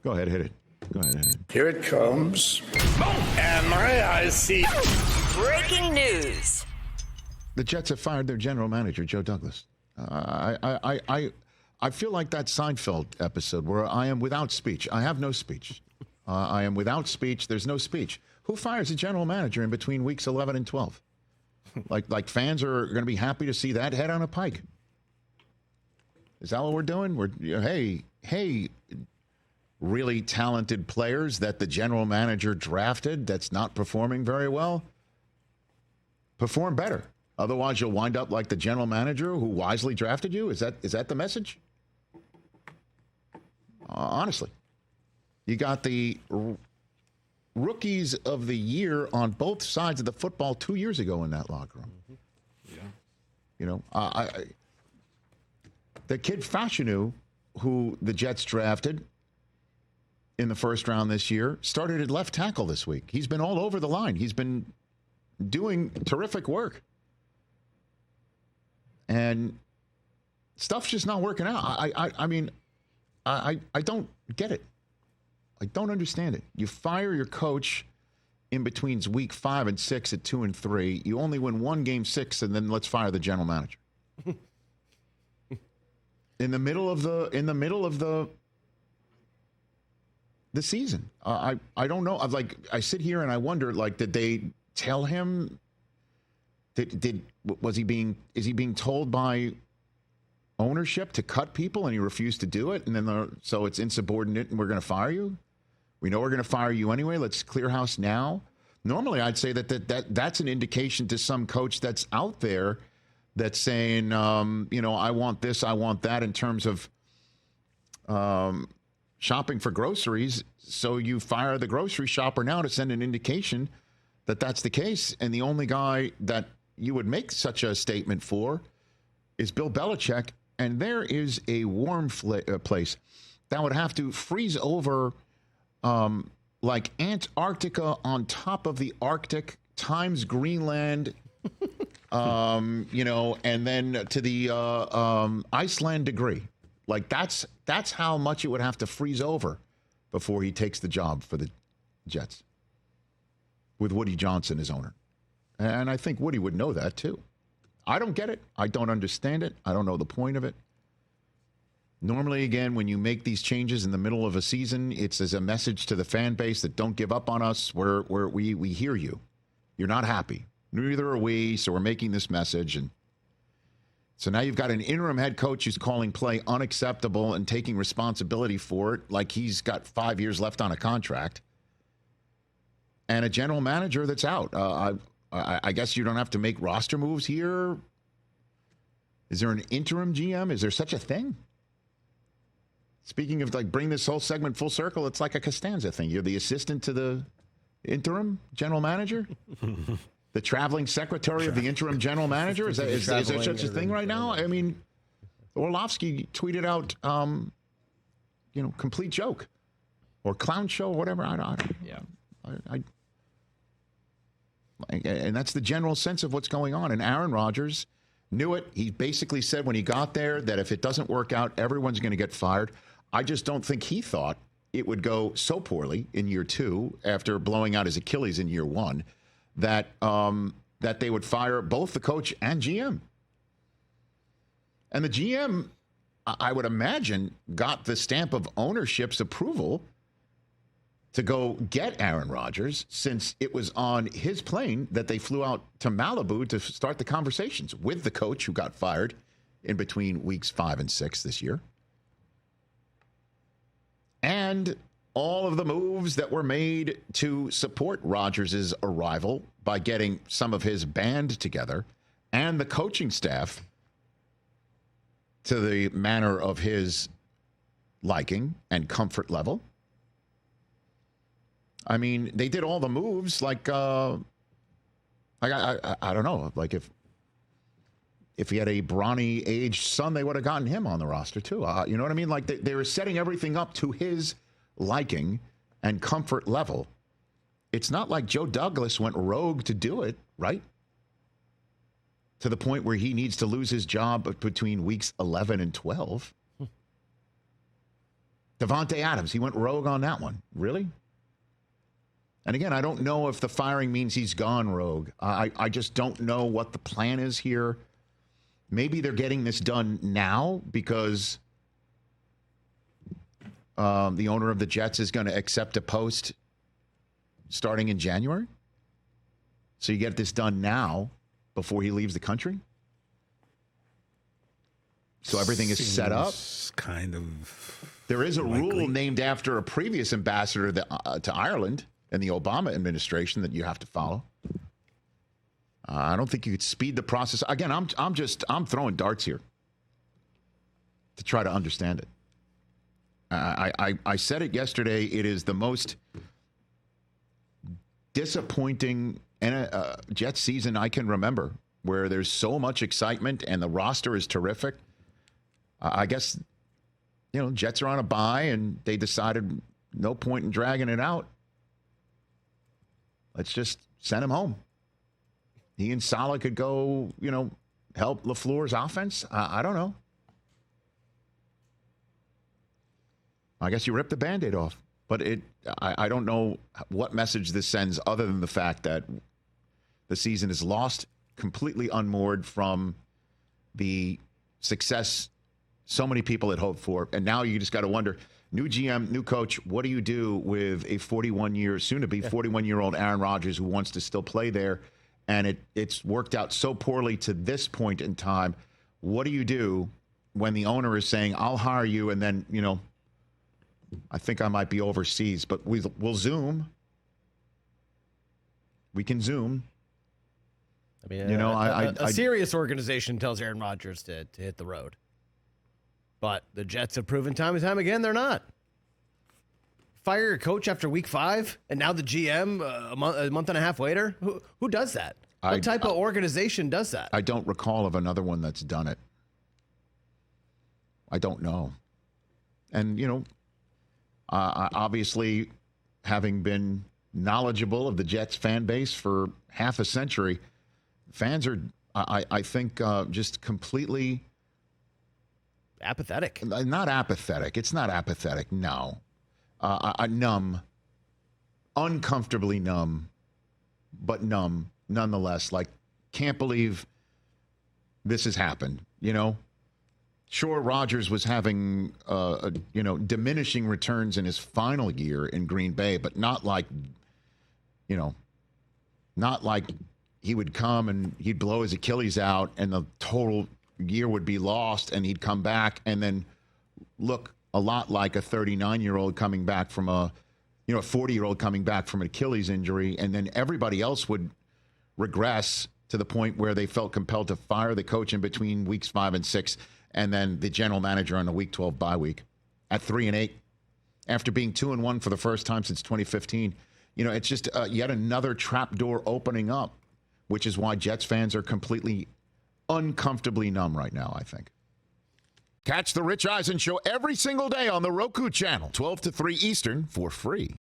Go ahead, hit it. Go ahead, hit it. Here it comes. And my eyes see. Breaking news. The Jets have fired their general manager, Joe Douglas. I feel like that Seinfeld episode where I am without speech. I have no speech. I am without speech. There's no speech. Who fires a general manager in between weeks 11 and 12? Like fans are going to be happy to see that head on a pike. Is that what we're doing? Hey, really talented players that the general manager drafted that's not performing very well, perform better. Otherwise, you'll wind up like the general manager who wisely drafted you. Is that the message? Honestly, you got the rookies of the year on both sides of the football 2 years ago in that locker room. Mm-hmm. Yeah, you know, the kid Fashanu, who the Jets drafted in the first round this year, started at left tackle this week. He's been all over the line. He's been doing terrific work. And stuff's just not working out. I mean, I don't get it. I don't understand it. You fire your coach in between week 5 and 6 at 2 and 3. You only win one game 6, and then let's fire the general manager. in the middle of the season. I don't know. I sit here and I wonder, did they tell him? Is he being told by ownership to cut people and he refused to do it? And then so it's insubordinate and we're going to fire you? We know we're going to fire you anyway. Let's clear house now. Normally, I'd say that's an indication to some coach that's out there that's saying, I want this, I want that in terms of shopping for groceries. So you fire the grocery shopper now to send an indication that that's the case. And the only guy that you would make such a statement for is Bill Belichick. And there is a warm place that would have to freeze over like Antarctica on top of the Arctic times Greenland, and then to the Iceland degree. Like that's how much it would have to freeze over before he takes the job for the Jets with Woody Johnson as owner. And I think Woody would know that too. I don't get it. I don't understand it. I don't know the point of it. Normally, again, when you make these changes in the middle of a season, it's as a message to the fan base that don't give up on us. We hear you. You're not happy. Neither are we. So we're making this message. And so now you've got an interim head coach who's calling play unacceptable and taking responsibility for it, like he's got 5 years left on a contract, and a general manager that's out. I guess you don't have to make roster moves here. Is there an interim GM? Is there such a thing? Speaking of bring this whole segment full circle, it's like a Costanza thing. You're the assistant to the interim general manager, the traveling secretary of the interim general manager. Is there such a thing right now? I mean, Orlovsky tweeted out, complete joke or clown show, or whatever. I don't. Yeah. And that's the general sense of what's going on. And Aaron Rodgers knew it. He basically said when he got there that if it doesn't work out, everyone's going to get fired. I just don't think he thought it would go so poorly in year 2 after blowing out his Achilles in year 1 that they would fire both the coach and GM. And the GM, I would imagine, got the stamp of ownership's approval to go get Aaron Rodgers, since it was on his plane that they flew out to Malibu to start the conversations with the coach who got fired in between weeks 5 and 6 this year. And all of the moves that were made to support Rodgers' arrival by getting some of his band together and the coaching staff to the manner of his liking and comfort level. I mean, they did all the moves I don't know, like if he had a brawny aged son, they would have gotten him on the roster too. You know what I mean? Like they were setting everything up to his liking and comfort level. It's not like Joe Douglas went rogue to do it, right? To the point where he needs to lose his job between weeks 11 and 12. Devontae Adams, he went rogue on that one. Really? And again, I don't know if the firing means he's gone rogue. I just don't know what the plan is here. Maybe they're getting this done now because the owner of the Jets is going to accept a post starting in January. So you get this done now before he leaves the country. So everything is set up. Kind of. There is a rule named after a previous ambassador to Ireland in the Obama administration that you have to follow. I don't think you could speed the process. Again, I'm throwing darts here to try to understand it. I said it yesterday. It is the most disappointing Jets season I can remember, where there's so much excitement and the roster is terrific. I guess, Jets are on a bye and they decided no point in dragging it out. Let's just send him home. He and Saleh could go, help LaFleur's offense. I don't know. I guess you rip the Band-Aid off. But I don't know what message this sends other than the fact that the season is lost, completely unmoored from the success so many people had hoped for. And now you just got to wonder, new GM, new coach, what do you do with a 41-year-old Aaron Rodgers who wants to still play there? And it's worked out so poorly to this point in time. What do you do when the owner is saying, I'll hire you, and then, I think I might be overseas, but we'll Zoom. We can Zoom. I mean, a serious organization tells Aaron Rodgers to hit the road. But the Jets have proven time and time again they're not. Fire your coach after week 5, and now the GM a month and a half later? Who does that? What type of organization does that? I don't recall of another one that's done it. I don't know. And, obviously, having been knowledgeable of the Jets fan base for half a century, fans are, I think, just completely apathetic. Not apathetic. It's not apathetic. No, numb, uncomfortably numb, but numb nonetheless. Like, can't believe this has happened. Sure, Rodgers was having, diminishing returns in his final year in Green Bay, but not like he would come and he'd blow his Achilles out and the total year would be lost and he'd come back and then look a lot like a 39-year-old coming back from a 40-year-old coming back from an Achilles injury, and then everybody else would regress to the point where they felt compelled to fire the coach in between weeks 5 and 6. And then the general manager on the week 12 bye week at 3-8 after being 2-1 for the first time since 2015. It's just yet another trapdoor opening up, which is why Jets fans are completely uncomfortably numb right now, I think. Catch the Rich Eisen Show every single day on the Roku Channel, 12 to 3 Eastern, for free.